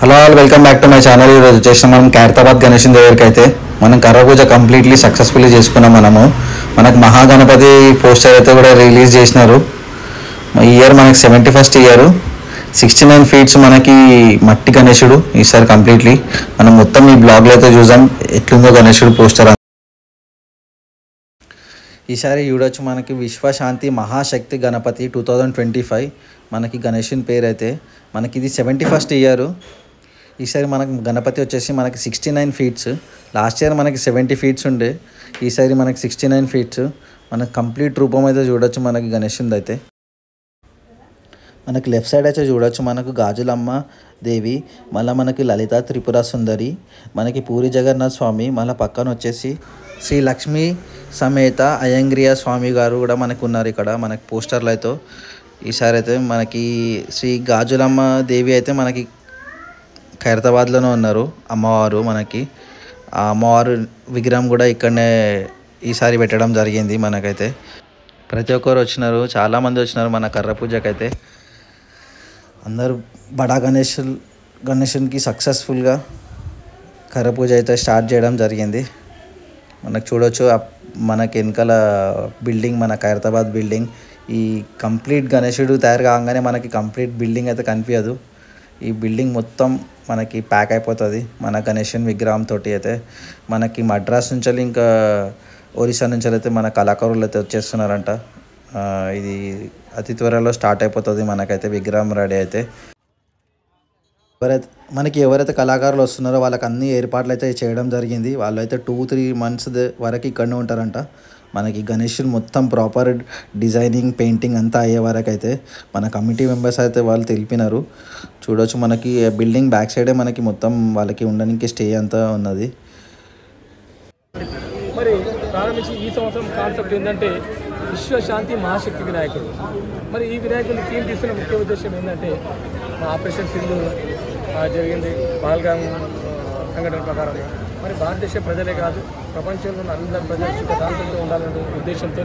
Hello all welcome back to my channel. ఈరోజు వచ్చేసిన మనం ఖైరతాబాద్ గణేషన్ దగ్గరికి అయితే మనం కర్ర పూజ కంప్లీట్లీ సక్సెస్ఫుల్లీ చేసుకున్నాం. మనకు మహాగణపతి పోస్టర్ అయితే కూడా రిలీజ్ చేసినారు. ఈ ఇయర్ మనకి 71st ఇయర్, 69 ఫీట్స్ మనకి మట్టి గణేశుడు ఈసారి కంప్లీట్లీ. మనం మొత్తం ఈ బ్లాగ్లో అయితే చూద్దాం ఎట్లుందో గణేశుడు పోస్టర్. ఈసారి చూడొచ్చు మనకి విశ్వశాంతి మహాశక్తి గణపతి 2025 మనకి గణేశుని పేరు అయితే. మనకి ఇది 71st ఇయర్. ఈసారి మనకి గణపతి వచ్చేసి మనకి 69 ఫీట్స్. లాస్ట్ ఇయర్ మనకి 70 ఫీట్స్ ఉండే, ఈసారి మనకి 69 ఫీట్స్. మనకి కంప్లీట్ రూపం అయితే చూడొచ్చు మనకి గణేశుని అయితే. మనకి లెఫ్ట్ సైడ్ అయితే చూడొచ్చు మనకు గాజులమ్మ దేవి, మళ్ళీ మనకి లలిత త్రిపుర సుందరి, మనకి పూరి జగన్నాథ్ స్వామి, మళ్ళీ పక్కన వచ్చేసి శ్రీ లక్ష్మీ సమేత అయ్యంగ్రియ స్వామి గారు కూడా మనకు ఉన్నారు ఇక్కడ మనకి పోస్టర్లు అయితే. ఈసారి అయితే మనకి శ్రీ గాజులమ్మ దేవి అయితే మనకి ఖైరతాబాద్లోనే ఉన్నారు అమ్మవారు. మనకి ఆ అమ్మవారు విగ్రహం కూడా ఇక్కడనే ఈసారి పెట్టడం జరిగింది. మనకైతే ప్రతి ఒక్కరు వచ్చినారు, చాలామంది వచ్చినారు మన కర్ర పూజకైతే. అందరూ బడా గణేశునికి సక్సెస్ఫుల్గా కర్ర పూజ అయితే స్టార్ట్ చేయడం జరిగింది. మనకు చూడొచ్చు మనకి వెనకాల బిల్డింగ్, మన ఖైరతాబాద్ బిల్డింగ్. ఈ కంప్లీట్ గణేశుడు తయారు కాగానే మనకి కంప్లీట్ బిల్డింగ్ అయితే కనిపించదు. ఈ బిల్డింగ్ మొత్తం మనకి ప్యాక్ అయిపోతుంది మన గణేశుని విగ్రహంతో అయితే. మనకి మద్రాస్ నుంచి ఇంకా ఒరిస్సా నుంచి అయితే మన కళాకారులు అయితే వచ్చేస్తున్నారంట. ఇది అతి త్వరలో స్టార్ట్ అయిపోతుంది మనకైతే విగ్రహం రెడీ అయితే. ఎవరైతే కళాకారులు వస్తున్నారో వాళ్ళకి అన్ని ఏర్పాట్లు అయితే చేయడం జరిగింది. వాళ్ళు అయితే 2-3 months వరకు ఇక్కడనే ఉంటారంట. మనకి గణేశుని మొత్తం ప్రాపర్ డిజైనింగ్ పెయింటింగ్ అంతా అయ్యే వరకు అయితే మన కమిటీ మెంబర్స్ అయితే వాళ్ళు తెలిపినారు. చూడవచ్చు మనకి బిల్డింగ్ బ్యాక్ సైడే మనకి మొత్తం వాళ్ళకి ఉండడానికి స్టే అంతా ఉన్నది. మరి ప్రారంభించి ఈ సంవత్సరం కాన్సెప్ట్ ఏంటంటే విశ్వశాంతి మహాశక్తి వినాయకుడు. మరి ఈ వినాయకుడిని థీమ్ తీసుకున్న ముఖ్య ఉద్దేశం ఏంటంటే ఆపరేషన్ సింధూర్ జరిగింది పహల్గామ్ సంఘటన ప్రకారం. మరి భారతదేశ ప్రజలే కాదు ప్రపంచంలో ఉన్న అందరి ప్రజలు సుఖశాంతంతో ఉండాలనే ఉద్దేశంతో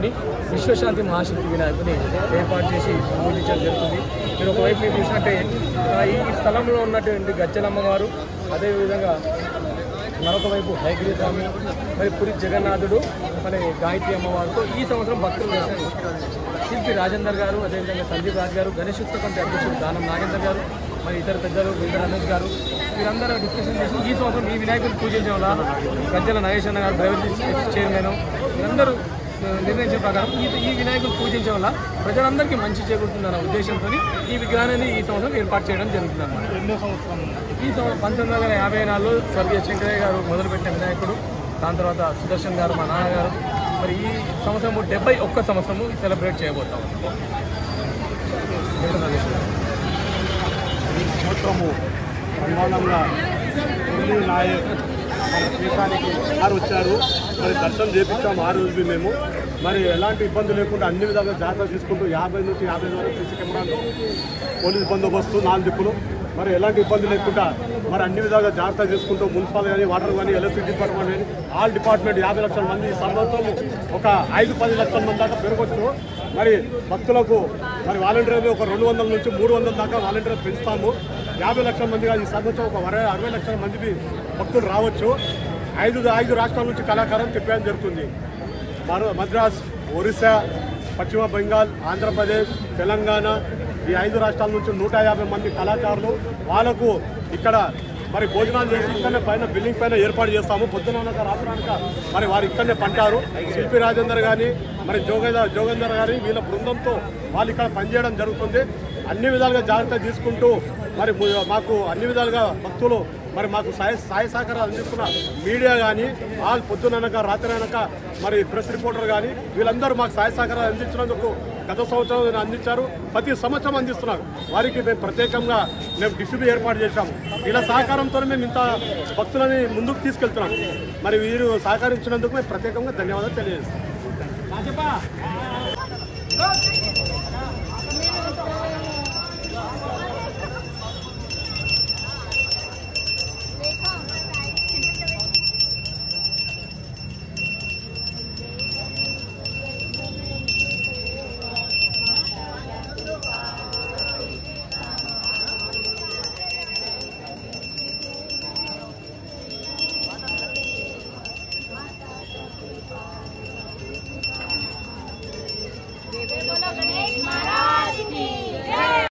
విశ్వశాంతి మహాశక్తి వినాయకుని ఏర్పాటు చేసి పూజించడం జరుగుతుంది. మీరు ఒకవైపు మీరు చూసినట్టే ఈ స్థలంలో ఉన్నటువంటి గజ్జలమ్మ గారు, అదేవిధంగా మరొక వైపు హైగ్రీ స్వామి, మరి పురి జగన్నాథుడు, మరి గాయత్రి అమ్మవారితో ఈ సంవత్సరం భక్తులు శిల్పి రాజేందర్ గారు, అదేవిధంగా సందీప్ రాజ్ గారు, గణేశోత్సవ కమిటీ అధ్యక్షుడు దానం నాగేందర్ గారు, మరి ఇతర పెద్దలు రమేష్ గారు, వీరందరూ డిస్కషన్ చేసి ఈ సంవత్సరం ఈ వినాయకుడిని పూజించడం వల్ల గజ్జల నాగేష్ అన్న గారు, డ్రైవర్ చైర్మన్, వీరందరూ నిర్ణయించిన ప్రకారం ఈ వినాయకుడిని పూజించడం వల్ల ప్రజలందరికీ మంచి చేకూరుతుందన్న ఉద్దేశంతో ఈ విగ్రహాన్ని ఈ సంవత్సరం ఏర్పాటు చేయడం జరుగుతుంది అన్నమాట. ఎన్నో సంవత్సరం ఈ సంవత్సరం 1954లో స్వర్గీయ శంకరయ్య గారు మొదలుపెట్టిన వినాయకుడు. దాని తర్వాత సుదర్శన్ గారు, మా నాన్నగారు. మరి ఈ సంవత్సరము 71 సంవత్సరము సెలబ్రేట్ చేయబోతాం. ఈ సంవత్సరము బ్రహ్మాండంగా నాయక్ దేశానికి వారు వచ్చారు. మరి దర్శనం చేపించాము ఆ రోజు మేము. మరి ఎలాంటి ఇబ్బంది లేకుండా అన్ని విధాలుగా జాగ్రత్త తీసుకుంటూ 50 నుంచి 55 వరకు సీసీ కెమెరాలు, పోలీస్ బందోబస్తు 4 దిక్కులు, మరి ఎలాంటి ఇబ్బంది లేకుండా మరి అన్ని విధాలుగా జాగ్రత్త తీసుకుంటూ మున్సిపల్ కానీ, వాటర్ కానీ, ఎలక్ట్రిసిటీ డిపార్ట్మెంట్ కానీ, ఆల్ డిపార్ట్మెంట్ 50 లక్షల మంది ఈ సంవత్సరం ఒక 5-10 లక్షల మంది దాకా పెరగవచ్చు. మరి భక్తులకు మరి వాలంటీర్లు ఒక 200 నుంచి 300 దాకా వాలంటీర్లు పెంచుతాము. 50 లక్షల మందిగా ఈ సంవత్సరం ఒక 60 లక్షల మంది భక్తులు రావచ్చు. 5 రాష్ట్రాల నుంచి కళాకారులు తిప్పడం జరుగుతుంది. మద్రాస్, ఒరిస్సా, పశ్చిమ బెంగాల్, ఆంధ్రప్రదేశ్, తెలంగాణ, ఈ 5 రాష్ట్రాల నుంచి 150 మంది కళాకారులు వాళ్ళకు ఇక్కడ మరి భోజనాలు చేసి ఇక్కడనే పైన బిల్డింగ్ పైన ఏర్పాటు చేస్తాము. పొద్దుననక రాత్రనక మరి వారు ఇక్కడనే పంటారు. శిల్పి రాజేందర్ కానీ, మరి జోగేందర్ కానీ వీళ్ళ బృందంతో వాళ్ళు ఇక్కడ పనిచేయడం జరుగుతుంది. అన్ని విధాలుగా జాగ్రత్త తీసుకుంటూ మరి మాకు అన్ని విధాలుగా భక్తులు మరి మాకు సహాయ సహకారాలు అందిస్తున్న మీడియా కానీ, వాళ్ళు పొద్దుననక రాత్రి మరి ప్రెస్ రిపోర్టర్ కానీ వీళ్ళందరూ మాకు సహాయ సహకారాలు అందించినందుకు గత సంవత్సరం అందించారు, ప్రతి సంవత్సరం అందిస్తున్నారు. వారికి మేము ప్రత్యేకంగా డిస్ట్రిబ్యూట్ ఏర్పాటు చేశాము. వీళ్ళ సహకారంతో మేము ఇంత భక్తులని ముందుకు తీసుకెళ్తున్నాం. మరి వీరు సహకరించినందుకు మేము ప్రత్యేకంగా ధన్యవాదాలు తెలియజేస్తాం.